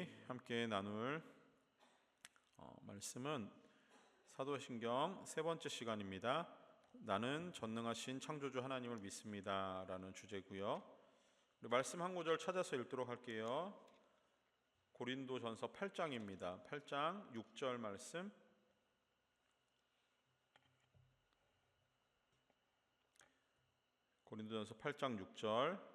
우리 함께 나눌 말씀은 사도신경 세 번째 시간입니다. 나는 전능하신 창조주 하나님을 믿습니다 라는 주제고요. 말씀 한 구절 찾아서 읽도록 할게요. 고린도전서 8장입니다. 8장 6절 말씀. 고린도전서 8장 6절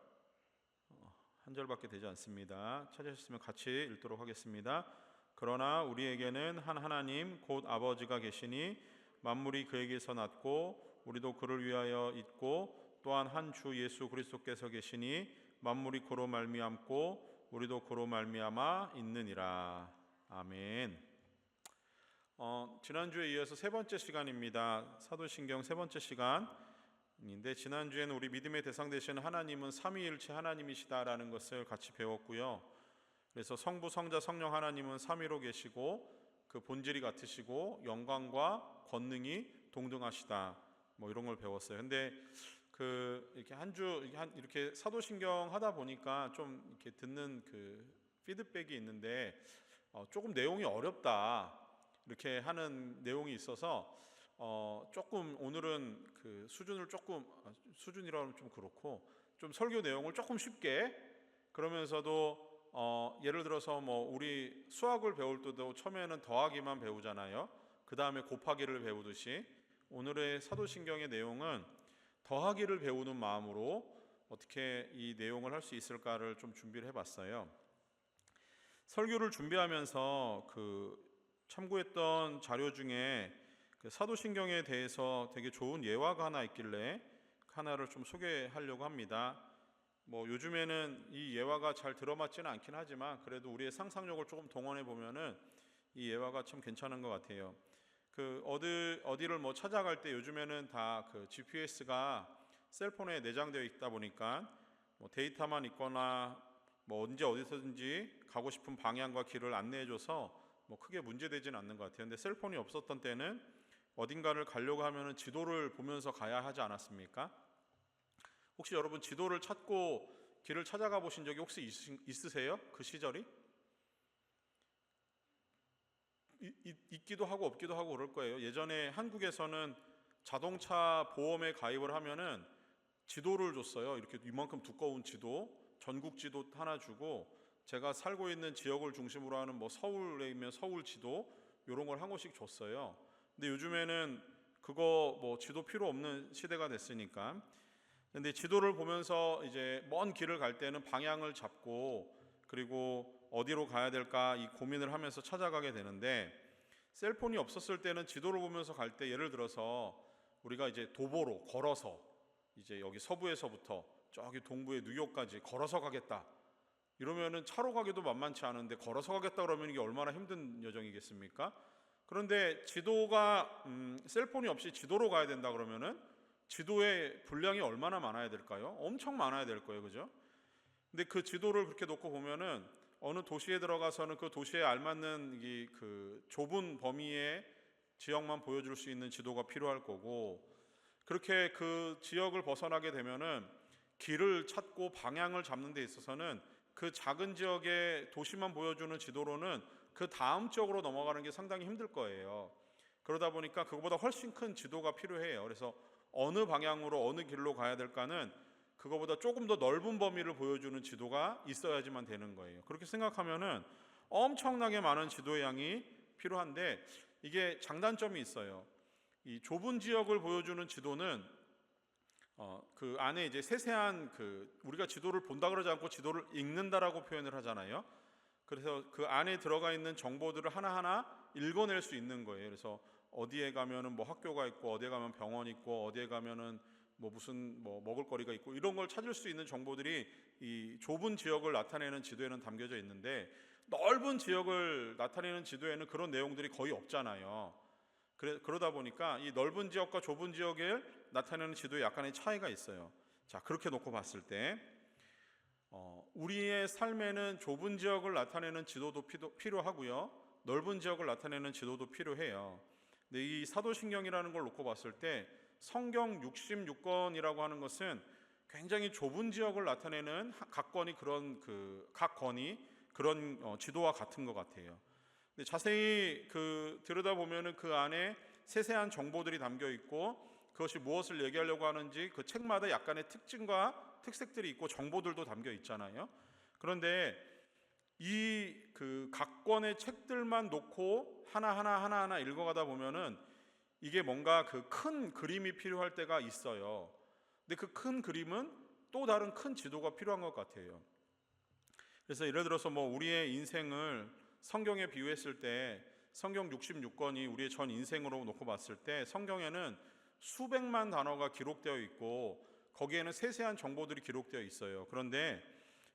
한 절밖에 되지 않습니다. 찾으셨으면 같이 읽도록 하겠습니다. 그러나 우리에게는 한 하나님 곧 아버지가 계시니 만물이 그에게서 났고 우리도 그를 위하여 있고 또한 한 주 예수 그리스도께서 계시니 만물이 그로 말미암고 우리도 그로 말미암아 있느니라. 아멘. 지난주에 이어서 세 번째 시간입니다. 사도신경 세 번째 시간인데 지난주에는 우리 믿음의 대상 되시는 하나님은 삼위일체 하나님이시다라는 것을 같이 배웠고요. 그래서 성부, 성자, 성령 하나님은 삼위로 계시고 그 본질이 같으시고 영광과 권능이 동등하시다. 이런 걸 배웠어요. 근데 이렇게 한 주 이렇게 사도신경 하다 보니까 좀 이렇게 듣는 피드백이 있는데 조금 내용이 어렵다 이렇게 하는 내용이 있어서 조금 오늘은 수준이라고 하면 좀 그렇고 좀 설교 내용을 조금 쉽게 그러면서도 예를 들어서 우리 수학을 배울 때도 처음에는 더하기만 배우잖아요. 그 다음에 곱하기를 배우듯이 오늘의 사도신경의 내용은 더하기를 배우는 마음으로 어떻게 이 내용을 할 수 있을까를 좀 준비를 해봤어요. 설교를 준비하면서 참고했던 자료 중에 사도신경에 대해서 되게 좋은 예화가 하나 있길래 하나를 좀 소개하려고 합니다. 요즘에는 이 예화가 잘 들어맞지는 않긴 하지만 그래도 우리의 상상력을 조금 동원해 보면은 이 예화가 참 괜찮은 것 같아요. 어디를 찾아갈 때 요즘에는 다 GPS가 셀폰에 내장되어 있다 보니까 데이터만 있거나 언제 어디서든지 가고 싶은 방향과 길을 안내해줘서 크게 문제되지는 않는 것 같아요. 근데 셀폰이 없었던 때는 어딘가를 가려고 하면은 지도를 보면서 가야 하지 않았습니까? 혹시 여러분 지도를 찾고 길을 찾아가 보신 적이 혹시 있으세요? 그 시절이? 있기도 하고 없기도 하고 그럴 거예요. 예전에 한국에서는 자동차 보험에 가입을 하면은 지도를 줬어요. 이렇게 이만큼 두꺼운 지도, 전국 지도 하나 주고 제가 살고 있는 지역을 중심으로 하는 서울에 있는 서울 지도 이런 걸 한 권씩 줬어요. 근데 요즘에는 그거 지도 필요 없는 시대가 됐으니까. 근데 지도를 보면서 이제 먼 길을 갈 때는 방향을 잡고 그리고 어디로 가야 될까 이 고민을 하면서 찾아가게 되는데 셀폰이 없었을 때는 지도를 보면서 갈 때 예를 들어서 우리가 이제 도보로 걸어서 이제 여기 서부에서부터 저기 동부의 뉴욕까지 걸어서 가겠다 이러면은 차로 가기도 만만치 않은데 걸어서 가겠다 그러면 이게 얼마나 힘든 여정이겠습니까? 그런데 지도가 셀폰이 없이 지도로 가야 된다 그러면은 지도의 분량이 얼마나 많아야 될까요? 엄청 많아야 될 거예요, 그죠? 근데 그 지도를 그렇게 놓고 보면은 어느 도시에 들어가서는 그 도시에 알맞는 좁은 범위의 지역만 보여줄 수 있는 지도가 필요할 거고 그렇게 그 지역을 벗어나게 되면은 길을 찾고 방향을 잡는 데 있어서는 그 작은 지역의 도시만 보여주는 지도로는 그 다음 지역으로 넘어가는 게 상당히 힘들 거예요. 그러다 보니까 그거보다 훨씬 큰 지도가 필요해요. 그래서 어느 방향으로 어느 길로 가야 될까는 그거보다 조금 더 넓은 범위를 보여주는 지도가 있어야지만 되는 거예요. 그렇게 생각하면은 엄청나게 많은 지도의 양이 필요한데 이게 장단점이 있어요. 이 좁은 지역을 보여주는 지도는 그 안에 이제 세세한 우리가 지도를 본다 그러지 않고 지도를 읽는다라고 표현을 하잖아요. 그래서 그 안에 들어가 있는 정보들을 하나하나 읽어낼 수 있는 거예요. 그래서 어디에 가면은 학교가 있고 어디에 가면 병원이 있고 어디에 가면은 무슨 먹을거리가 있고 이런 걸 찾을 수 있는 정보들이 이 좁은 지역을 나타내는 지도에는 담겨져 있는데 넓은 지역을 나타내는 지도에는 그런 내용들이 거의 없잖아요. 그러다 보니까 이 넓은 지역과 좁은 지역을 나타내는 지도에 약간의 차이가 있어요. 자, 그렇게 놓고 봤을 때 우리의 삶에는 좁은 지역을 나타내는 지도도 필요하고요. 넓은 지역을 나타내는 지도도 필요해요. 근데 이 사도신경이라는 걸 놓고 봤을 때 성경 66권이라고 하는 것은 굉장히 좁은 지역을 나타내는 각 권이 그런 지도와 같은 것 같아요. 근데 자세히 들여다보면은 그 안에 세세한 정보들이 담겨 있고 그것이 무엇을 얘기하려고 하는지 그 책마다 약간의 특징과 특색들이 있고 정보들도 담겨 있잖아요. 그런데 이 각 권의 책들만 놓고 하나하나 읽어가다 보면은 이게 뭔가 그 큰 그림이 필요할 때가 있어요. 근데 그 큰 그림은 또 다른 큰 지도가 필요한 것 같아요. 그래서 예를 들어서 우리의 인생을 성경에 비유했을 때 성경 66권이 우리의 전 인생으로 놓고 봤을 때 성경에는 수백만 단어가 기록되어 있고 거기에는 세세한 정보들이 기록되어 있어요. 그런데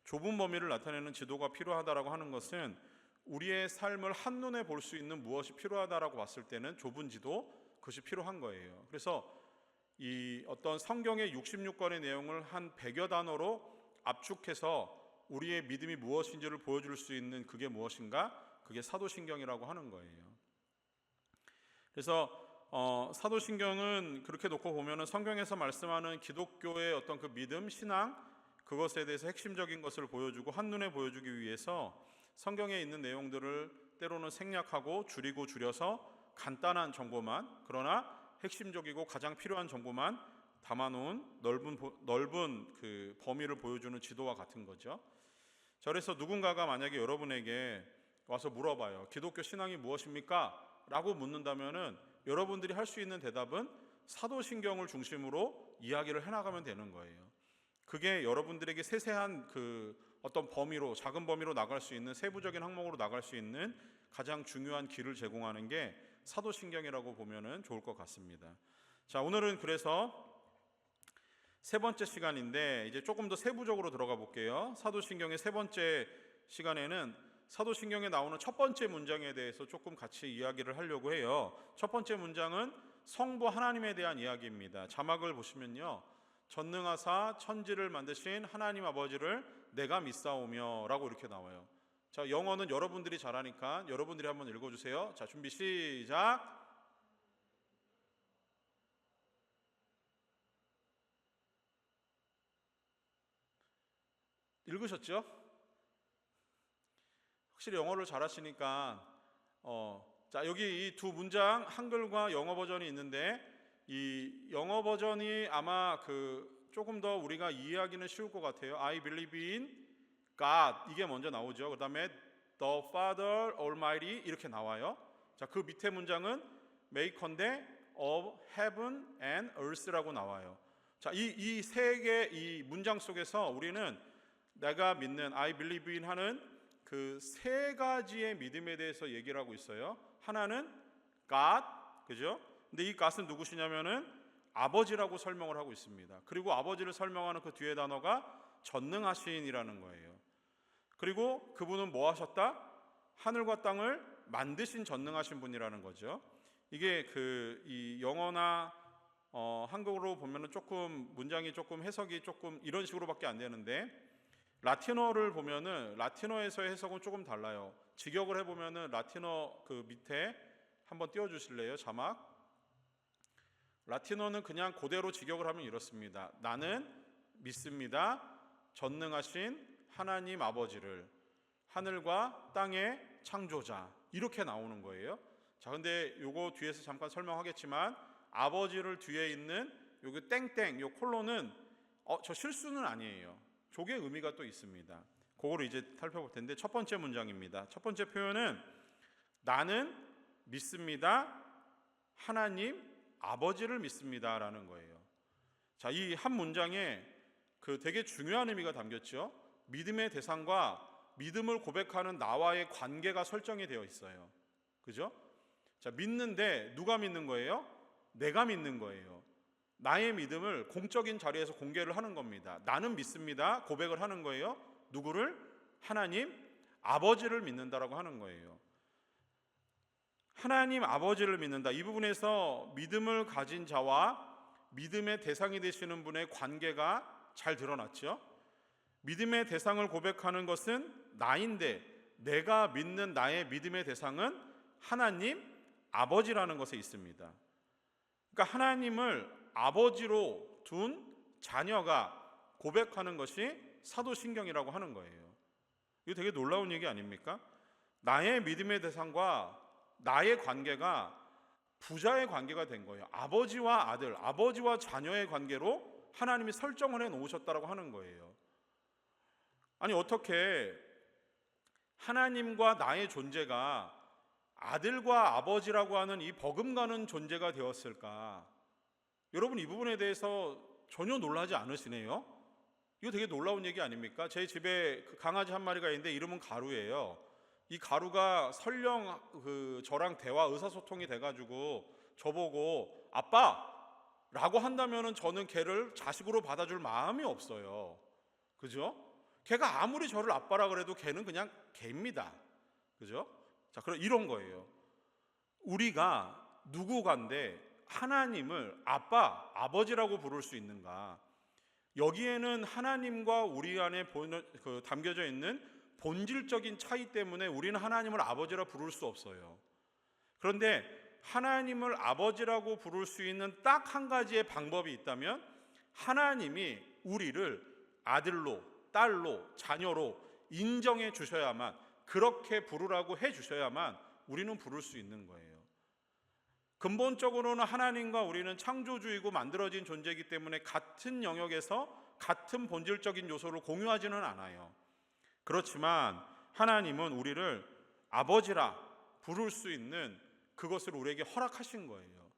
좁은 범위를 나타내는 지도가 필요하다라고 하는 것은 우리의 삶을 한눈에 볼 수 있는 무엇이 필요하다라고 봤을 때는 좁은 지도, 그것이 필요한 거예요. 그래서 이 어떤 성경의 66권의 내용을 한 100여 단어로 압축해서 우리의 믿음이 무엇인지를 보여줄 수 있는 그게 무엇인가? 그게 사도신경이라고 하는 거예요. 그래서 사도신경은 그렇게 놓고 보면은 성경에서 말씀하는 기독교의 어떤 그 믿음, 신앙, 그것에 대해서 핵심적인 것을 보여주고 한눈에 보여주기 위해서 성경에 있는 내용들을 때로는 생략하고 줄이고 줄여서 간단한 정보만, 그러나 핵심적이고 가장 필요한 정보만 담아놓은 넓은 그 범위를 보여주는 지도와 같은 거죠. 자, 그래서 누군가가 만약에 여러분에게 와서 물어봐요. 기독교 신앙이 무엇입니까? 라고 묻는다면은 여러분들이 할 수 있는 대답은 사도신경을 중심으로 이야기를 해나가면 되는 거예요. 그게 여러분들에게 세세한 어떤 범위로, 작은 범위로 나갈 수 있는, 세부적인 항목으로 나갈 수 있는 가장 중요한 길을 제공하는 게 사도신경이라고 보면은 좋을 것 같습니다. 자, 오늘은 그래서 세 번째 시간인데 이제 조금 더 세부적으로 들어가 볼게요. 사도신경의 세 번째 시간에는 사도신경에 나오는 첫 번째 문장에 대해서 조금 같이 이야기를 하려고 해요. 첫 번째 문장은 성부 하나님에 대한 이야기입니다. 자막을 보시면요, 전능하사 천지를 만드신 하나님 아버지를 내가 믿사오며 라고 이렇게 나와요. 자, 영어는 여러분들이 잘하니까 여러분들이 한번 읽어주세요. 자, 준비 시작. 읽으셨죠? 확실히 영어를 잘하시니까 자, 여기 이 두 문장 한글과 영어 버전이 있는데 이 영어 버전이 아마 조금 더 우리가 이해하기는 쉬울 것 같아요. I believe in God 이게 먼저 나오죠. 그 다음에 The Father Almighty 이렇게 나와요. 자, 그 밑에 문장은 Maker인데 of Heaven and Earth라고 나와요. 자, 이 세 개 이 문장 속에서 우리는 내가 믿는 I believe in 하는 그 세 가지의 믿음에 대해서 얘기를 하고 있어요. 하나는 God, 그죠? 근데 이 God은 누구시냐면은 아버지라고 설명을 하고 있습니다. 그리고 아버지를 설명하는 그 뒤에 단어가 전능하신이라는 거예요. 그리고 그분은 뭐 하셨다? 하늘과 땅을 만드신 전능하신 분이라는 거죠. 이게 이 영어나 한국어로 보면은 조금 문장이 조금 해석이 조금 이런 식으로밖에 안 되는데 라틴어를 보면은 라틴어에서의 해석은 조금 달라요. 직역을 해보면은 라틴어 그 밑에 한번 띄워주실래요? 자막. 라틴어는 그냥 그대로 직역을 하면 이렇습니다. 나는 믿습니다. 전능하신 하나님 아버지를, 하늘과 땅의 창조자, 이렇게 나오는 거예요. 자, 근데 요거 뒤에서 잠깐 설명하겠지만 아버지를 뒤에 있는 요거 땡땡, 요 콜론은 저 실수는 아니에요. 조개 의미가 또 있습니다. 그거를 이제 살펴볼 텐데 첫 번째 문장입니다. 첫 번째 표현은 나는 믿습니다. 하나님 아버지를 믿습니다라는 거예요. 자, 이 한 문장에 되게 중요한 의미가 담겼죠. 믿음의 대상과 믿음을 고백하는 나와의 관계가 설정이 되어 있어요. 그죠? 자, 믿는데 누가 믿는 거예요? 내가 믿는 거예요. 나의 믿음을 공적인 자리에서 공개를 하는 겁니다. 나는 믿습니다. 고백을 하는 거예요. 누구를? 하나님 아버지를 믿는다라고 하는 거예요. 하나님 아버지를 믿는다. 이 부분에서 믿음을 가진 자와 믿음의 대상이 되시는 분의 관계가 잘 드러났죠. 믿음의 대상을 고백하는 것은 나인데 내가 믿는 나의 믿음의 대상은 하나님 아버지라는 것에 있습니다. 그러니까 하나님을 아버지로 둔 자녀가 고백하는 것이 사도신경이라고 하는 거예요. 이거 되게 놀라운 얘기 아닙니까? 나의 믿음의 대상과 나의 관계가 부자의 관계가 된 거예요. 아버지와 아들, 아버지와 자녀의 관계로 하나님이 설정을 해 놓으셨다라고 하는 거예요. 아니, 어떻게 하나님과 나의 존재가 아들과 아버지라고 하는 이 버금가는 존재가 되었을까? 여러분, 이 부분에 대해서 전혀 놀라지 않으시네요? 이거 되게 놀라운 얘기 아닙니까? 제 집에 강아지 한 마리가 있는데 이름은 가루예요. 이 가루가 설령 저랑 대화 의사소통이 돼가지고 저보고 아빠라고 한다면은 저는 걔를 자식으로 받아줄 마음이 없어요. 그죠? 걔가 아무리 저를 아빠라 그래도 걔는 그냥 걔입니다. 그죠? 자, 그럼 이런 거예요. 우리가 누구간데 하나님을 아빠, 아버지라고 부를 수 있는가? 여기에는 하나님과 우리 안에 담겨져 있는 본질적인 차이 때문에 우리는 하나님을 아버지라 부를 수 없어요. 그런데 하나님을 아버지라고 부를 수 있는 딱 한 가지의 방법이 있다면 하나님이 우리를 아들로, 딸로, 자녀로 인정해 주셔야만, 그렇게 부르라고 해 주셔야만 우리는 부를 수 있는 거예요. 근본적으로는 하나님과 우리는 창조주이고 만들어진 존재이기 때문에 같은 영역에서 같은 본질적인 요소를 공유하지는 않아요. 그렇지만 하나님은 우리를 아버지라 부를 수 있는 그것을 우리에게 허락하신 거예요.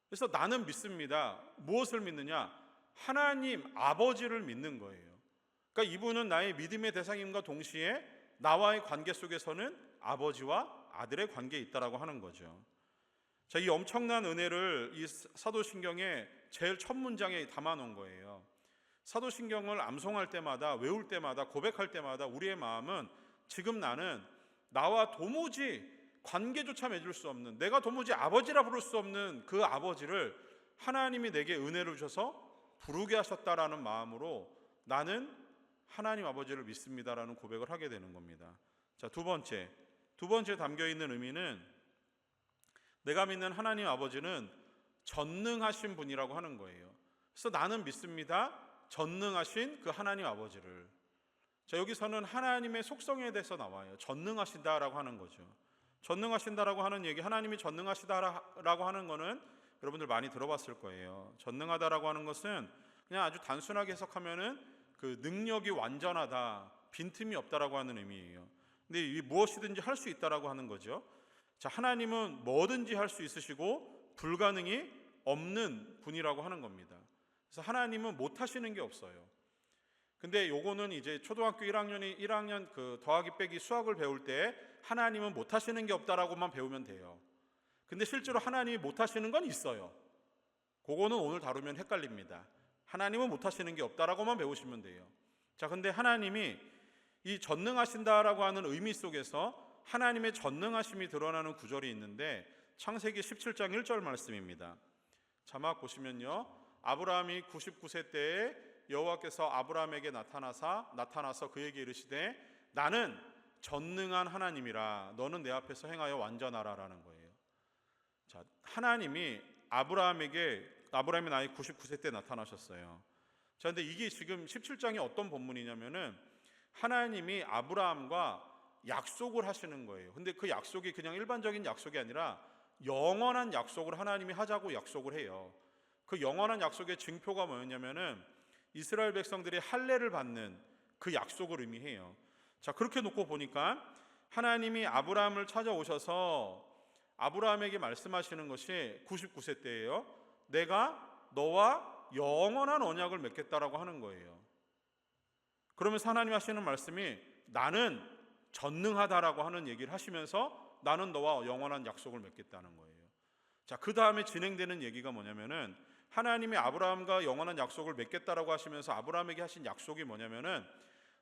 그래서 나는 믿습니다. 무엇을 믿느냐? 하나님 아버지를 믿는 거예요. 그러니까 이분은 나의 믿음의 대상임과 동시에 나와의 관계 속에서는 아버지와 아들의 관계에 있다라고 하는 거죠. 자, 이 엄청난 은혜를 이 사도신경의 제일 첫 문장에 담아놓은 거예요. 사도신경을 암송할 때마다, 외울 때마다, 고백할 때마다 우리의 마음은 지금 나는 나와 도무지 관계조차 맺을 수 없는, 내가 도무지 아버지라 부를 수 없는 그 아버지를 하나님이 내게 은혜를 주셔서 부르게 하셨다라는 마음으로 나는 하나님 아버지를 믿습니다라는 고백을 하게 되는 겁니다. 자, 두 번째 담겨있는 의미는 내가 믿는 하나님 아버지는 전능하신 분이라고 하는 거예요. 그래서 나는 믿습니다. 전능하신 그 하나님 아버지를. 자, 여기서는 하나님의 속성에 대해서 나와요. 전능하시다라고 하는 거죠. 전능하신다라고 하는 얘기, 하나님이 전능하시다라고 하는 거는 여러분들 많이 들어봤을 거예요. 전능하다라고 하는 것은 그냥 아주 단순하게 해석하면은 그 능력이 완전하다, 빈틈이 없다라고 하는 의미예요. 근데 이 무엇이든지 할 수 있다라고 하는 거죠. 자, 하나님은 뭐든지 할 수 있으시고 불가능이 없는 분이라고 하는 겁니다. 그래서 하나님은 못 하시는 게 없어요. 근데 요거는 이제 초등학교 1학년 그 더하기 빼기 수학을 배울 때 하나님은 못 하시는 게 없다라고만 배우면 돼요. 근데 실제로 하나님이 못 하시는 건 있어요. 그거는 오늘 다루면 헷갈립니다. 하나님은 못 하시는 게 없다라고만 배우시면 돼요. 자, 근데 하나님이 이 전능하신다라고 하는 의미 속에서 하나님의 전능하심이 드러나는 구절이 있는데 창세기 17장 1절 말씀입니다. 자막 보시면요, 아브라함이 99세 때에 여호와께서 아브라함에게 나타나서 그에게 이르시되 나는 전능한 하나님이라 너는 내 앞에서 행하여 완전하라라는 거예요. 자, 하나님이 아브라함이 나이 99세 때 나타나셨어요. 자, 근데 이게 지금 17장이 어떤 본문이냐면은 하나님이 아브라함과 약속을 하시는 거예요. 근데 그 약속이 그냥 일반적인 약속이 아니라 영원한 약속을 하나님이 하자고 약속을 해요. 그 영원한 약속의 징표가 뭐였냐면은 이스라엘 백성들이 할례를 받는 그 약속을 의미해요. 자, 그렇게 놓고 보니까 하나님이 아브라함을 찾아오셔서 아브라함에게 말씀하시는 것이 99세 때예요. 내가 너와 영원한 언약을 맺겠다라고 하는 거예요. 그러면서 하나님 하시는 말씀이 나는 전능하다라고 하는 얘기를 하시면서 나는 너와 영원한 약속을 맺겠다는 거예요. 자, 그 다음에 진행되는 얘기가 뭐냐면은 하나님이 아브라함과 영원한 약속을 맺겠다라고 하시면서 아브라함에게 하신 약속이 뭐냐면은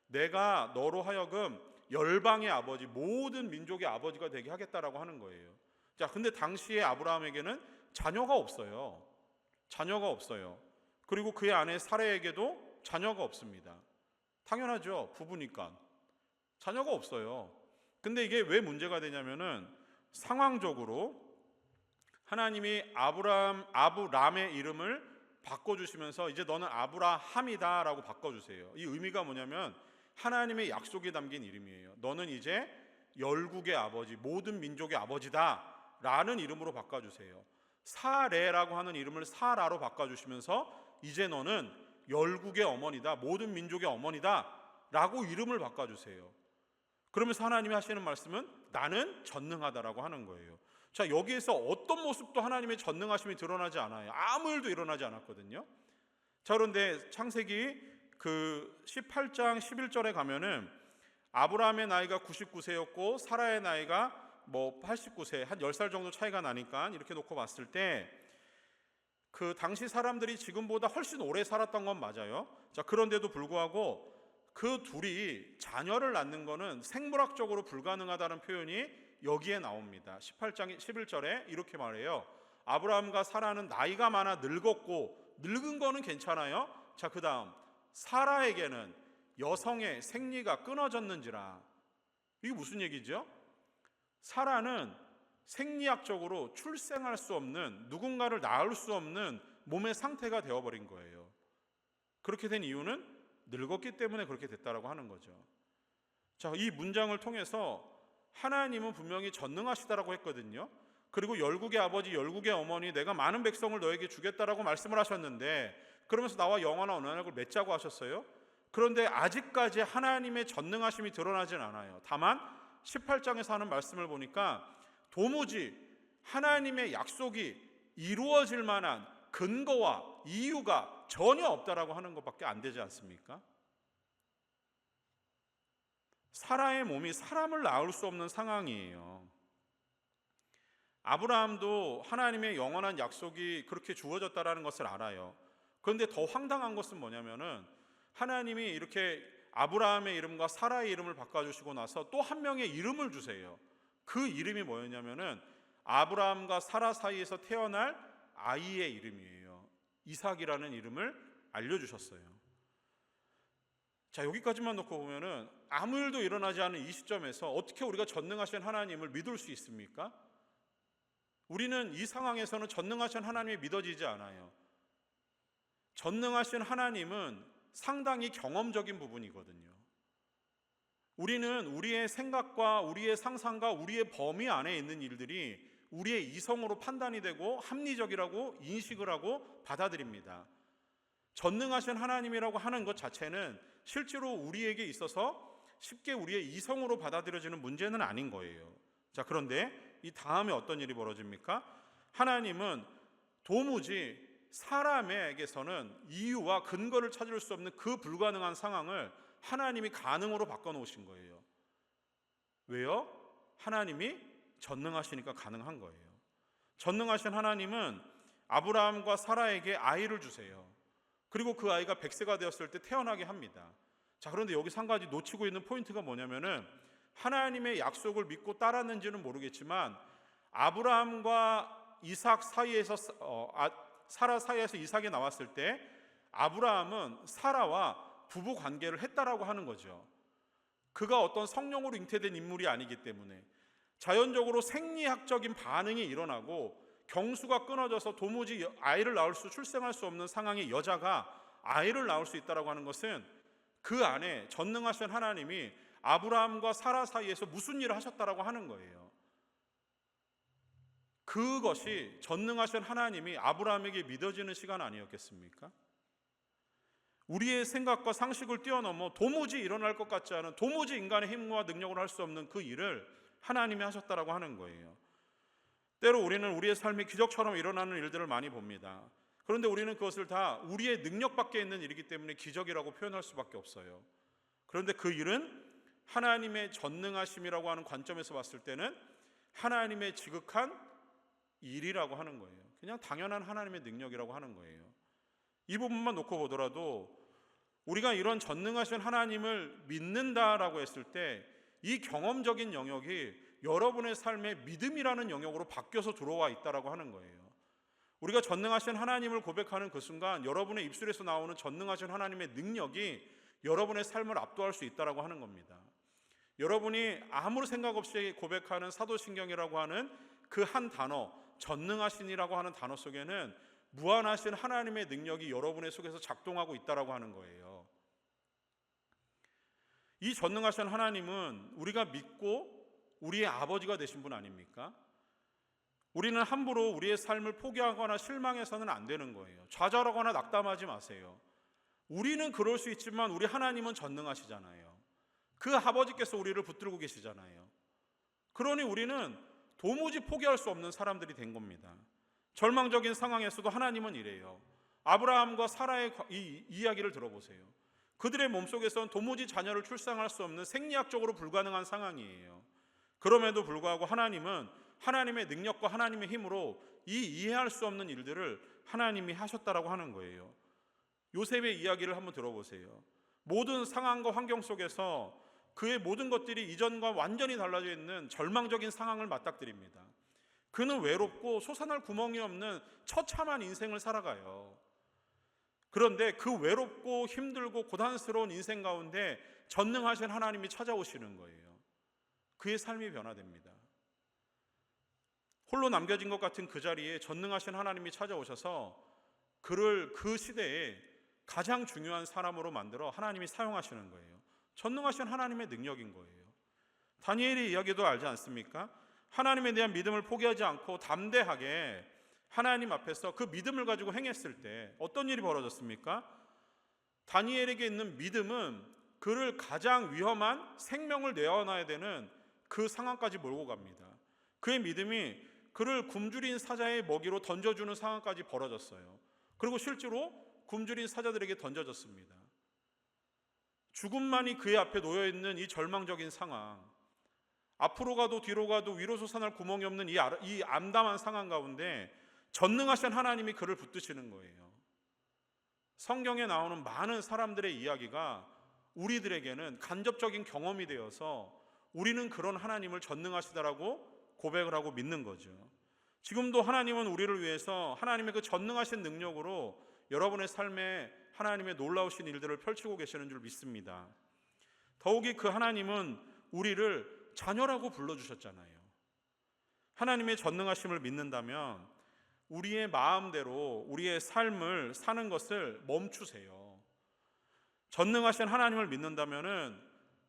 내가 너로 하여금 열방의 아버지, 모든 민족의 아버지가 되게 하겠다라고 하는 거예요. 자, 근데 당시에 아브라함에게는 자녀가 없어요. 그리고 그의 아내 사레에게도 자녀가 없습니다. 당연하죠. 부부니까. 자녀가 없어요. 근데 이게 왜 문제가 되냐면은 상황적으로 하나님이 아브람의 이름을 바꿔주시면서 이제 너는 아브라함이다 라고 바꿔주세요. 이 의미가 뭐냐면 하나님의 약속이 담긴 이름이에요. 너는 이제 열국의 아버지, 모든 민족의 아버지다 라는 이름으로 바꿔주세요. 사레라고 하는 이름을 사라로 바꿔주시면서 이제 너는 열국의 어머니다, 모든 민족의 어머니다 라고 이름을 바꿔주세요. 그러면서 하나님이 하시는 말씀은 나는 전능하다라고 하는 거예요. 자, 여기에서 어떤 모습도 하나님의 전능하심이 드러나지 않아요. 아무 일도 일어나지 않았거든요. 자, 그런데 창세기 그 18장 11절에 가면은 아브라함의 나이가 99세였고 사라의 나이가 89세, 한 10살 정도 차이가 나니까 이렇게 놓고 봤을 때 그 당시 사람들이 지금보다 훨씬 오래 살았던 건 맞아요. 자, 그런데도 불구하고 그 둘이 자녀를 낳는 거는 생물학적으로 불가능하다는 표현이 여기에 나옵니다. 18장 11절에 이렇게 말해요. 아브라함과 사라는 나이가 많아 늙었고, 늙은 거는 괜찮아요. 자, 그 다음 사라에게는 여성의 생리가 끊어졌는지라. 이게 무슨 얘기죠? 사라는 생리학적으로 출생할 수 없는, 누군가를 낳을 수 없는 몸의 상태가 되어버린 거예요. 그렇게 된 이유는 늙었기 때문에 그렇게 됐다라고 하는 거죠. 자, 이 문장을 통해서 하나님은 분명히 전능하시다라고 했거든요. 그리고 열국의 아버지, 열국의 어머니, 내가 많은 백성을 너에게 주겠다라고 말씀을 하셨는데, 그러면서 나와 영원한 언약을 맺자고 하셨어요. 그런데 아직까지 하나님의 전능하심이 드러나진 않아요. 다만 18장에서 하는 말씀을 보니까 도무지 하나님의 약속이 이루어질 만한 근거와 이유가 전혀 없다라고 하는 것밖에 안 되지 않습니까? 사라의 몸이 사람을 낳을 수 없는 상황이에요. 아브라함도 하나님의 영원한 약속이 그렇게 주어졌다라는 것을 알아요. 그런데 더 황당한 것은 뭐냐면은 하나님이 이렇게 아브라함의 이름과 사라의 이름을 바꿔주시고 나서 또 한 명의 이름을 주세요. 그 이름이 뭐였냐면은 아브라함과 사라 사이에서 태어날 아이의 이름이에요. 이삭이라는 이름을 알려주셨어요. 자, 여기까지만 놓고 보면은 아무 일도 일어나지 않은 이 시점에서 어떻게 우리가 전능하신 하나님을 믿을 수 있습니까? 우리는 이 상황에서는 전능하신 하나님이 믿어지지 않아요. 전능하신 하나님은 상당히 경험적인 부분이거든요. 우리는 우리의 생각과 우리의 상상과 우리의 범위 안에 있는 일들이 우리의 이성으로 판단이 되고 합리적이라고 인식을 하고 받아들입니다. 전능하신 하나님이라고 하는 것 자체는 실제로 우리에게 있어서 쉽게 우리의 이성으로 받아들여지는 문제는 아닌 거예요. 자, 그런데 이 다음에 어떤 일이 벌어집니까? 하나님은 도무지 사람에게서는 이유와 근거를 찾을 수 없는 그 불가능한 상황을 하나님이 가능으로 바꿔놓으신 거예요. 왜요? 하나님이 전능하시니까 가능한 거예요. 전능하신 하나님은 아브라함과 사라에게 아이를 주세요. 그리고 그 아이가 100세가 되었을 때 태어나게 합니다. 자, 그런데 여기서 한 가지 놓치고 있는 포인트가 뭐냐면은 하나님의 약속을 믿고 따랐는지는 모르겠지만 아브라함과 이삭 사이에서 사라 사이에서 이삭이 나왔을 때 아브라함은 사라와 부부 관계를 했다라고 하는 거죠. 그가 어떤 성령으로 잉태된 인물이 아니기 때문에 자연적으로 생리학적인 반응이 일어나고 경수가 끊어져서 도무지 아이를 낳을 출생할 수 없는 상황의 여자가 아이를 낳을 수 있다라고 하는 것은 그 안에 전능하신 하나님이 아브라함과 사라 사이에서 무슨 일을 하셨다라고 하는 거예요. 그것이 전능하신 하나님이 아브라함에게 믿어지는 시간 아니었겠습니까? 우리의 생각과 상식을 뛰어넘어 도무지 일어날 것 같지 않은, 도무지 인간의 힘과 능력으로 할 수 없는 그 일을 하나님이 하셨다라고 하는 거예요. 때로 우리는 우리의 삶이 기적처럼 일어나는 일들을 많이 봅니다. 그런데 우리는 그것을 다 우리의 능력 밖에 있는 일이기 때문에 기적이라고 표현할 수밖에 없어요. 그런데 그 일은 하나님의 전능하심이라고 하는 관점에서 봤을 때는 하나님의 지극한 일이라고 하는 거예요. 그냥 당연한 하나님의 능력이라고 하는 거예요. 이 부분만 놓고 보더라도 우리가 이런 전능하신 하나님을 믿는다라고 했을 때 이 경험적인 영역이 여러분의 삶의 믿음이라는 영역으로 바뀌어서 들어와 있다라고 하는 거예요. 우리가 전능하신 하나님을 고백하는 그 순간 여러분의 입술에서 나오는 전능하신 하나님의 능력이 여러분의 삶을 압도할 수 있다라고 하는 겁니다. 여러분이 아무 생각 없이 고백하는 사도신경이라고 하는 그 한 단어, 전능하신이라고 하는 단어 속에는 무한하신 하나님의 능력이 여러분의 속에서 작동하고 있다라고 하는 거예요. 이 전능하신 하나님은 우리가 믿고 우리의 아버지가 되신 분 아닙니까? 우리는 함부로 우리의 삶을 포기하거나 실망해서는 안 되는 거예요. 좌절하거나 낙담하지 마세요. 우리는 그럴 수 있지만 우리 하나님은 전능하시잖아요. 그 아버지께서 우리를 붙들고 계시잖아요. 그러니 우리는 도무지 포기할 수 없는 사람들이 된 겁니다. 절망적인 상황에서도 하나님은 이래요. 아브라함과 사라의 이 이야기를 들어보세요. 그들의 몸속에서는 도무지 자녀를 출산할 수 없는 생리학적으로 불가능한 상황이에요. 그럼에도 불구하고 하나님은 하나님의 능력과 하나님의 힘으로 이 이해할 수 없는 일들을 하나님이 하셨다라고 하는 거예요. 요셉의 이야기를 한번 들어보세요. 모든 상황과 환경 속에서 그의 모든 것들이 이전과 완전히 달라져 있는 절망적인 상황을 맞닥뜨립니다. 그는 외롭고 솟아날 구멍이 없는 처참한 인생을 살아가요. 그런데 그 외롭고 힘들고 고단스러운 인생 가운데 전능하신 하나님이 찾아오시는 거예요. 그의 삶이 변화됩니다. 홀로 남겨진 것 같은 그 자리에 전능하신 하나님이 찾아오셔서 그를 그 시대에 가장 중요한 사람으로 만들어 하나님이 사용하시는 거예요. 전능하신 하나님의 능력인 거예요. 다니엘의 이야기도 알지 않습니까? 하나님에 대한 믿음을 포기하지 않고 담대하게 하나님 앞에서 그 믿음을 가지고 행했을 때 어떤 일이 벌어졌습니까? 다니엘에게 있는 믿음은 그를 가장 위험한 생명을 내어놔야 되는 그 상황까지 몰고 갑니다. 그의 믿음이 그를 굶주린 사자의 먹이로 던져주는 상황까지 벌어졌어요. 그리고 실제로 굶주린 사자들에게 던져졌습니다. 죽음만이 그의 앞에 놓여있는 이 절망적인 상황, 앞으로 가도 뒤로 가도 위로 솟아날 구멍이 없는 이 암담한 상황 가운데 전능하신 하나님이 그를 붙드시는 거예요. 성경에 나오는 많은 사람들의 이야기가 우리들에게는 간접적인 경험이 되어서 우리는 그런 하나님을 전능하시다라고 고백을 하고 믿는 거죠. 지금도 하나님은 우리를 위해서 하나님의 그 전능하신 능력으로 여러분의 삶에 하나님의 놀라우신 일들을 펼치고 계시는 줄 믿습니다. 더욱이 그 하나님은 우리를 자녀라고 불러주셨잖아요. 하나님의 전능하심을 믿는다면 우리의 마음대로 우리의 삶을 사는 것을 멈추세요. 전능하신 하나님을 믿는다면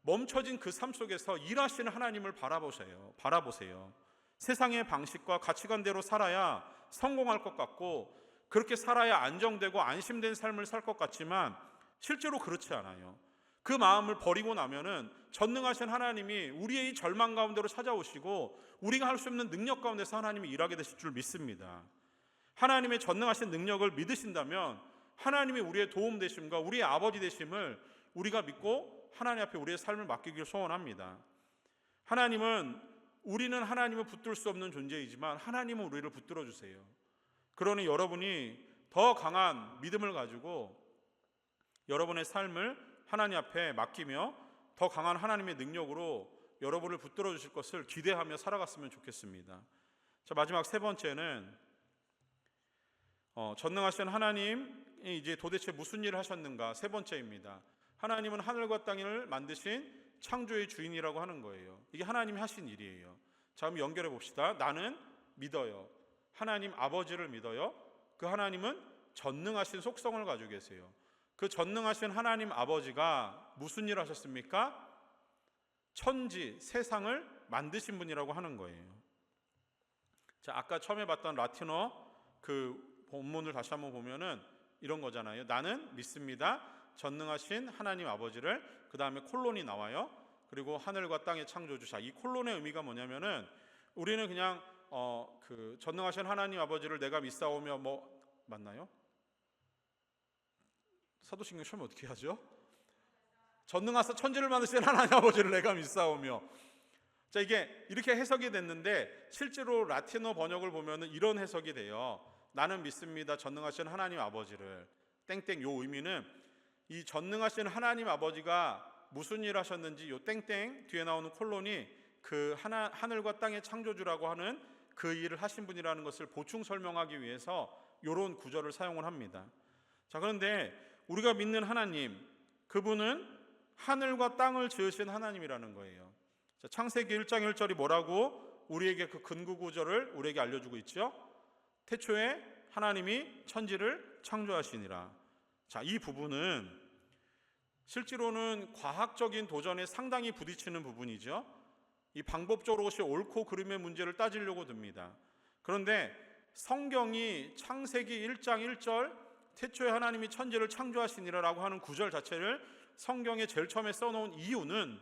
멈춰진 그 삶 속에서 일하시는 하나님을 바라보세요. 세상의 방식과 가치관대로 살아야 성공할 것 같고 그렇게 살아야 안정되고 안심된 삶을 살 것 같지만 실제로 그렇지 않아요. 그 마음을 버리고 나면은 전능하신 하나님이 우리의 이 절망 가운데로 찾아오시고 우리가 할 수 없는 능력 가운데서 하나님이 일하게 되실 줄 믿습니다. 하나님의 전능하신 능력을 믿으신다면 하나님이 우리의 도움 되심과 우리의 아버지 되심을 우리가 믿고 하나님 앞에 우리의 삶을 맡기길 소원합니다. 우리는 하나님을 붙들 수 없는 존재이지만 하나님은 우리를 붙들어 주세요. 그러니 여러분이 더 강한 믿음을 가지고 여러분의 삶을 하나님 앞에 맡기며 더 강한 하나님의 능력으로 여러분을 붙들어 주실 것을 기대하며 살아갔으면 좋겠습니다. 자, 마지막 세 번째는 전능하신 하나님이 이제 도대체 무슨 일을 하셨는가? 세 번째입니다. 하나님은 하늘과 땅을 만드신 창조의 주인이라고 하는 거예요. 이게 하나님이 하신 일이에요. 자, 그럼 연결해 봅시다. 나는 믿어요. 하나님 아버지를 믿어요. 그 하나님은 전능하신 속성을 가지고 계세요. 그 전능하신 하나님 아버지가 무슨 일을 하셨습니까? 천지, 세상을 만드신 분이라고 하는 거예요. 자, 아까 처음에 봤던 라틴어 그 본문을 다시 한번 보면은 이런 거잖아요. 나는 믿습니다. 전능하신 하나님 아버지를. 그 다음에 콜론이 나와요. 그리고 하늘과 땅의 창조주자. 이 콜론의 의미가 뭐냐면은 우리는 그냥 그 전능하신 하나님 아버지를 내가 믿사오며 맞나요? 사도신경 처음에 어떻게 하죠? 전능하사 천지를 만드신 하나님 아버지를 내가 믿사오며. 자, 이게 이렇게 해석이 됐는데 실제로 라틴어 번역을 보면은 이런 해석이 돼요. 나는 믿습니다. 전능하신 하나님 아버지를. 땡땡. 요 의미는 이 전능하신 하나님 아버지가 무슨 일 하셨는지 요 땡땡 뒤에 나오는 콜론이 그 하늘과 땅의 창조주라고 하는 그 일을 하신 분이라는 것을 보충 설명하기 위해서 요런 구절을 사용을 합니다. 자, 그런데 우리가 믿는 하나님, 그분은 하늘과 땅을 지으신 하나님이라는 거예요. 자, 창세기 1장 1절이 뭐라고 우리에게 그 근구 구절을 우리에게 알려주고 있죠? 태초에 하나님이 천지를 창조하시니라. 자, 이 부분은 실제로는 과학적인 도전에 상당히 부딪히는 부분이죠. 이 방법적으로 것이 옳고 그름의 문제를 따지려고 듭니다. 그런데 성경이 창세기 1장 1절 태초에 하나님이 천지를 창조하시니라라고 하는 구절 자체를 성경에 제일 처음에 써놓은 이유는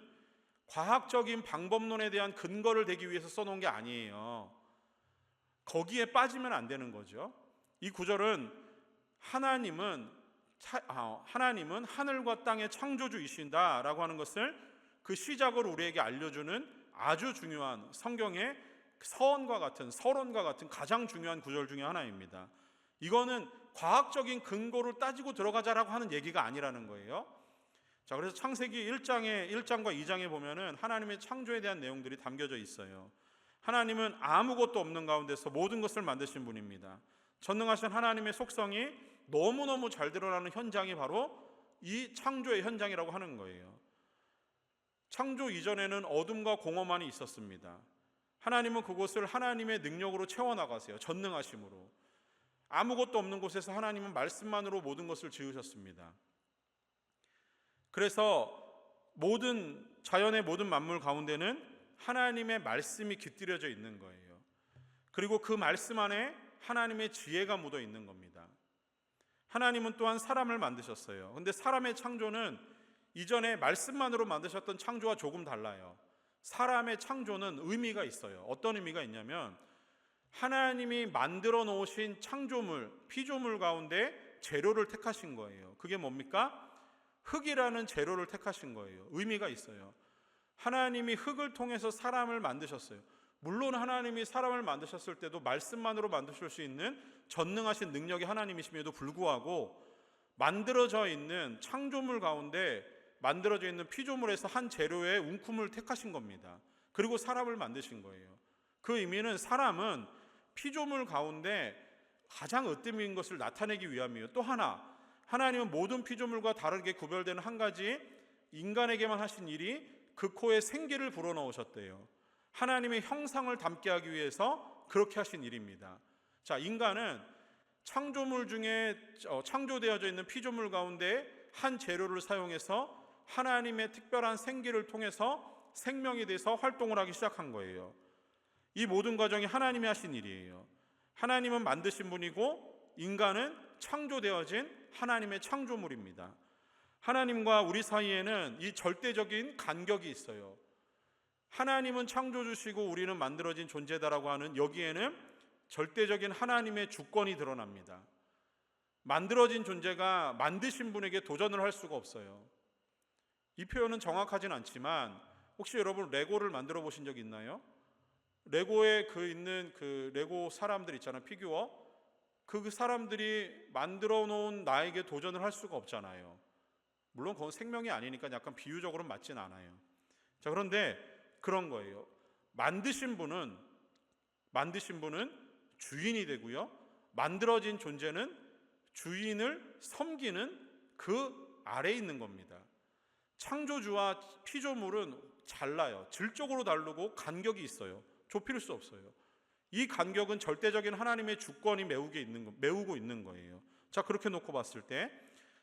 과학적인 방법론에 대한 근거를 대기 위해서 써놓은 게 아니에요. 거기에 빠지면 안 되는 거죠. 이 구절은 하나님은 하늘과 땅의 창조주이신다라고 하는 것을 그 시작을 우리에게 알려주는 아주 중요한 성경의 서론과 같은 가장 중요한 구절 중에 하나입니다. 이거는 과학적인 근거를 따지고 들어가자라고 하는 얘기가 아니라는 거예요. 자, 그래서 창세기 1장과 2장에 보면은 하나님의 창조에 대한 내용들이 담겨져 있어요. 하나님은 아무것도 없는 가운데서 모든 것을 만드신 분입니다. 전능하신 하나님의 속성이 너무너무 잘 드러나는 현장이 바로 이 창조의 현장이라고 하는 거예요. 창조 이전에는 어둠과 공허만이 있었습니다. 하나님은 그곳을 하나님의 능력으로 채워나가세요. 전능하심으로. 아무것도 없는 곳에서 하나님은 말씀만으로 모든 것을 지으셨습니다. 그래서 자연의 모든 만물 가운데는 하나님의 말씀이 깃들여져 있는 거예요. 그리고 그 말씀 안에 하나님의 지혜가 묻어 있는 겁니다. 하나님은 또한 사람을 만드셨어요. 그런데 사람의 창조는 이전에 말씀만으로 만드셨던 창조와 조금 달라요. 사람의 창조는 의미가 있어요. 어떤 의미가 있냐면 하나님이 만들어 놓으신 창조물, 피조물 가운데 재료를 택하신 거예요. 그게 뭡니까? 흙이라는 재료를 택하신 거예요. 의미가 있어요. 하나님이 흙을 통해서 사람을 만드셨어요. 물론 하나님이 사람을 만드셨을 때도 말씀만으로 만드실 수 있는 전능하신 능력이 하나님이심에도 불구하고 만들어져 있는 창조물 가운데 만들어져 있는 피조물에서 한 재료의 웅큼을 택하신 겁니다. 그리고 사람을 만드신 거예요. 그 의미는 사람은 피조물 가운데 가장 으뜸인 것을 나타내기 위함이에요. 또 하나, 하나님은 모든 피조물과 다르게 구별되는 한 가지 인간에게만 하신 일이 그 코에 생기를 불어넣으셨대요. 하나님의 형상을 담게 하기 위해서 그렇게 하신 일입니다. 자, 인간은 창조물 중에 창조되어져 있는 피조물 가운데 한 재료를 사용해서 하나님의 특별한 생기를 통해서 생명이 돼서 활동을 하기 시작한 거예요. 이 모든 과정이 하나님이 하신 일이에요. 하나님은 만드신 분이고 인간은 창조되어진 하나님의 창조물입니다. 하나님과 우리 사이에는 이 절대적인 간격이 있어요. 하나님은 창조주시고 우리는 만들어진 존재다라고 하는 여기에는 절대적인 하나님의 주권이 드러납니다. 만들어진 존재가 만드신 분에게 도전을 할 수가 없어요. 이 표현은 정확하진 않지만 혹시 여러분 레고를 만들어 보신 적 있나요? 레고에 있는 레고 사람들 있잖아요. 피규어. 그 사람들이 만들어 놓은 나에게 도전을 할 수가 없잖아요. 물론 그건 생명이 아니니까 약간 비유적으로는 맞진 않아요. 자, 그런데 그런 거예요. 만드신 분은 주인이 되고요. 만들어진 존재는 주인을 섬기는 그 아래에 있는 겁니다. 창조주와 피조물은 달라요. 질적으로 다르고 간격이 있어요. 좁힐 수 없어요. 이 간격은 절대적인 하나님의 주권이 메우고 있는 거예요. 자, 그렇게 놓고 봤을 때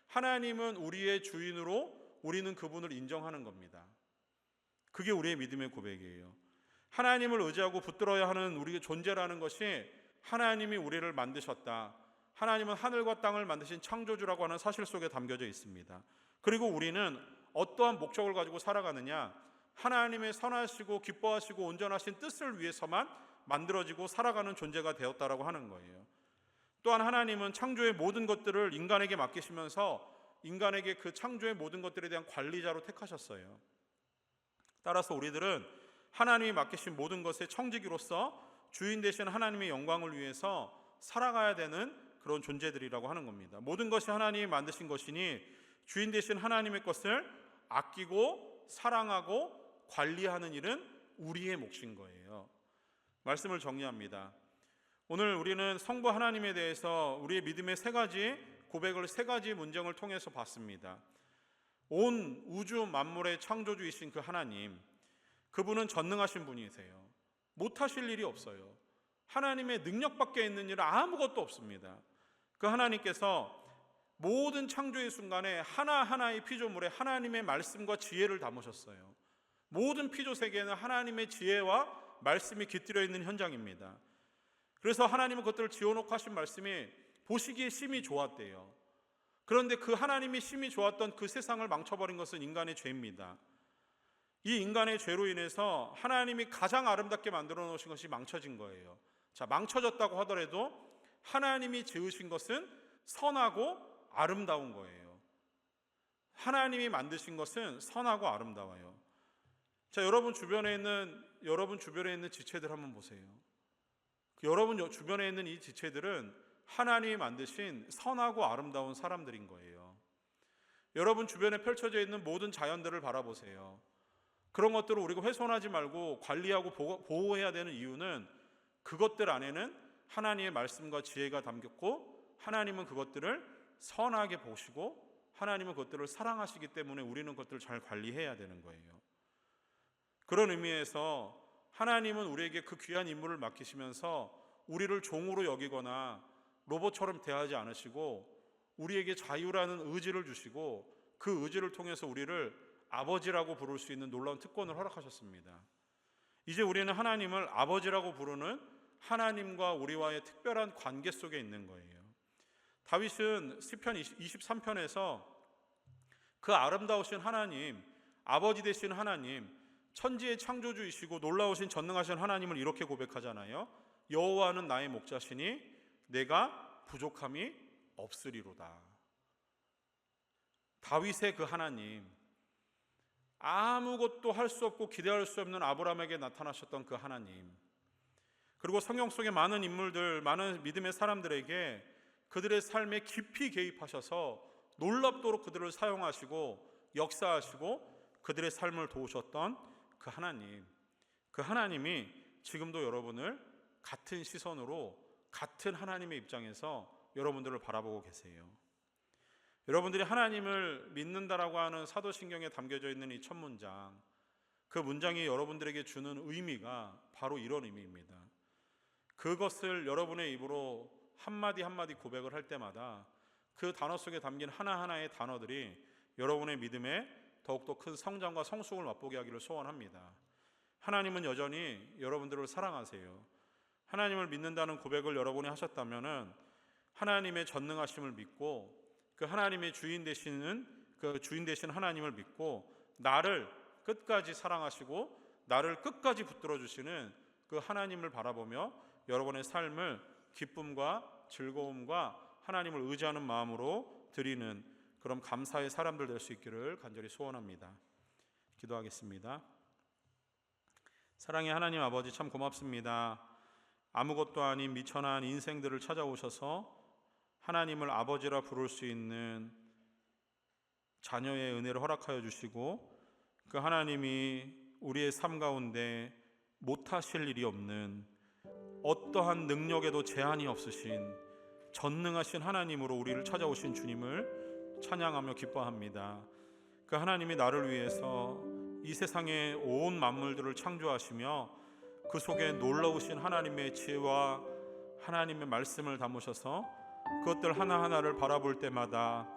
하나님은 우리의 주인으로 우리는 그분을 인정하는 겁니다. 그게 우리의 믿음의 고백이에요. 하나님을 의지하고 붙들어야 하는 우리의 존재라는 것이 하나님이 우리를 만드셨다. 하나님은 하늘과 땅을 만드신 창조주라고 하는 사실 속에 담겨져 있습니다. 그리고 우리는 어떠한 목적을 가지고 살아가느냐? 하나님의 선하시고 기뻐하시고 온전하신 뜻을 위해서만 만들어지고 살아가는 존재가 되었다라고 하는 거예요. 또한 하나님은 창조의 모든 것들을 인간에게 맡기시면서 인간에게 그 창조의 모든 것들에 대한 관리자로 택하셨어요. 따라서 우리들은 하나님이 맡기신 모든 것의 청지기로서 주인 되신 하나님의 영광을 위해서 살아가야 되는 그런 존재들이라고 하는 겁니다. 모든 것이 하나님이 만드신 것이니 주인 되신 하나님의 것을 아끼고 사랑하고 관리하는 일은 우리의 몫인 거예요. 말씀을 정리합니다. 오늘 우리는 성부 하나님에 대해서 우리의 믿음의 세 가지 고백을 세 가지 문장을 통해서 봤습니다. 온 우주 만물의 창조주이신 그 하나님, 그분은 전능하신 분이세요. 못하실 일이 없어요. 하나님의 능력 밖에 있는 일은 아무것도 없습니다. 그 하나님께서 모든 창조의 순간에 하나하나의 피조물에 하나님의 말씀과 지혜를 담으셨어요. 모든 피조 세계에는 하나님의 지혜와 말씀이 깃들여 있는 현장입니다. 그래서 하나님은 그것들을 지어놓고 하신 말씀이 보시기에 심히 좋았대요. 그런데 그 하나님이 심히 좋았던 그 세상을 망쳐버린 것은 인간의 죄입니다. 이 인간의 죄로 인해서 하나님이 가장 아름답게 만들어 놓으신 것이 망쳐진 거예요. 자, 망쳐졌다고 하더라도 하나님이 지으신 것은 선하고 아름다운 거예요. 하나님이 만드신 것은 선하고 아름다워요. 자, 여러분 주변에 있는 지체들 한번 보세요. 여러분 주변에 있는 이 지체들은 하나님이 만드신 선하고 아름다운 사람들인 거예요. 여러분 주변에 펼쳐져 있는 모든 자연들을 바라보세요. 그런 것들을 우리가 훼손하지 말고 관리하고 보호해야 되는 이유는 그것들 안에는 하나님의 말씀과 지혜가 담겼고 하나님은 그것들을 선하게 보시고 하나님은 그것들을 사랑하시기 때문에 우리는 그것들을 잘 관리해야 되는 거예요. 그런 의미에서 하나님은 우리에게 그 귀한 임무를 맡기시면서 우리를 종으로 여기거나 로봇처럼 대하지 않으시고 우리에게 자유라는 의지를 주시고 그 의지를 통해서 우리를 아버지라고 부를 수 있는 놀라운 특권을 허락하셨습니다. 이제 우리는 하나님을 아버지라고 부르는 하나님과 우리와의 특별한 관계 속에 있는 거예요. 다윗은 시편 23편에서 그 아름다우신 하나님, 아버지 되신 하나님, 천지의 창조주이시고 놀라우신 전능하신 하나님을 이렇게 고백하잖아요. 여호와는 나의 목자시니 내가 부족함이 없으리로다. 다윗의 그 하나님, 아무것도 할 수 없고 기대할 수 없는 아브라함에게 나타나셨던 그 하나님, 그리고 성경 속의 많은 인물들, 많은 믿음의 사람들에게 그들의 삶에 깊이 개입하셔서 놀랍도록 그들을 사용하시고 역사하시고 그들의 삶을 도우셨던 그 하나님, 그 하나님이 지금도 여러분을 같은 시선으로 같은 하나님의 입장에서 여러분들을 바라보고 계세요. 여러분들이 하나님을 믿는다라고 하는 사도신경에 담겨져 있는 이 첫 문장, 그 문장이 여러분들에게 주는 의미가 바로 이런 의미입니다. 그것을 여러분의 입으로 한마디 한마디 고백을 할 때마다 그 단어 속에 담긴 하나하나의 단어들이 여러분의 믿음에 더욱더 큰 성장과 성숙을 맛보게 하기를 소원합니다. 하나님은 여전히 여러분들을 사랑하세요. 하나님을 믿는다는 고백을 여러분이 하셨다면 하나님의 전능하심을 믿고 그 하나님의 주인 되신 하나님을 믿고 나를 끝까지 사랑하시고 나를 끝까지 붙들어 주시는 그 하나님을 바라보며 여러분의 삶을 기쁨과 즐거움과 하나님을 의지하는 마음으로 드리는 그런 감사의 사람들 될 수 있기를 간절히 소원합니다. 기도하겠습니다. 사랑의 하나님 아버지, 참 고맙습니다. 아무것도 아닌 미천한 인생들을 찾아오셔서 하나님을 아버지라 부를 수 있는 자녀의 은혜를 허락하여 주시고 그 하나님이 우리의 삶 가운데 못하실 일이 없는, 어떠한 능력에도 제한이 없으신 전능하신 하나님으로 우리를 찾아오신 주님을 찬양하며 기뻐합니다. 그 하나님이 나를 위해서 이 세상의 온 만물들을 창조하시며 그 속에 놀라우신 하나님의 지혜와 하나님의 말씀을 담으셔서 그것들 하나하나를 바라볼 때마다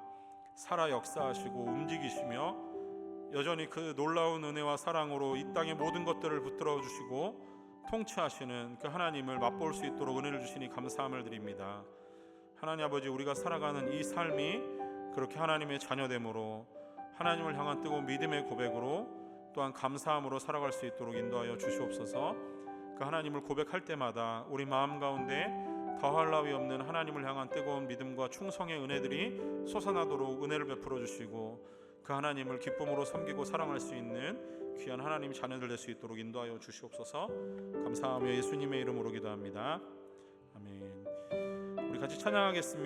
살아 역사하시고 움직이시며 여전히 그 놀라운 은혜와 사랑으로 이 땅의 모든 것들을 붙들어 주시고 통치하시는 그 하나님을 맛볼 수 있도록 은혜를 주시니 감사함을 드립니다. 하나님 아버지, 우리가 살아가는 이 삶이 그렇게 하나님의 자녀됨으로 하나님을 향한 뜨거운 믿음의 고백으로 또한 감사함으로 살아갈 수 있도록 인도하여 주시옵소서. 그 하나님을 고백할 때마다 우리 마음 가운데 더할 나위 없는 하나님을 향한 뜨거운 믿음과 충성의 은혜들이 솟아나도록 은혜를 베풀어 주시고 그 하나님을 기쁨으로 섬기고 사랑할 수 있는 귀한 하나님 자녀들 될 수 있도록 인도하여 주시옵소서. 감사하며 예수님의 이름으로 기도합니다. 아멘. 우리 같이 찬양하겠습니다.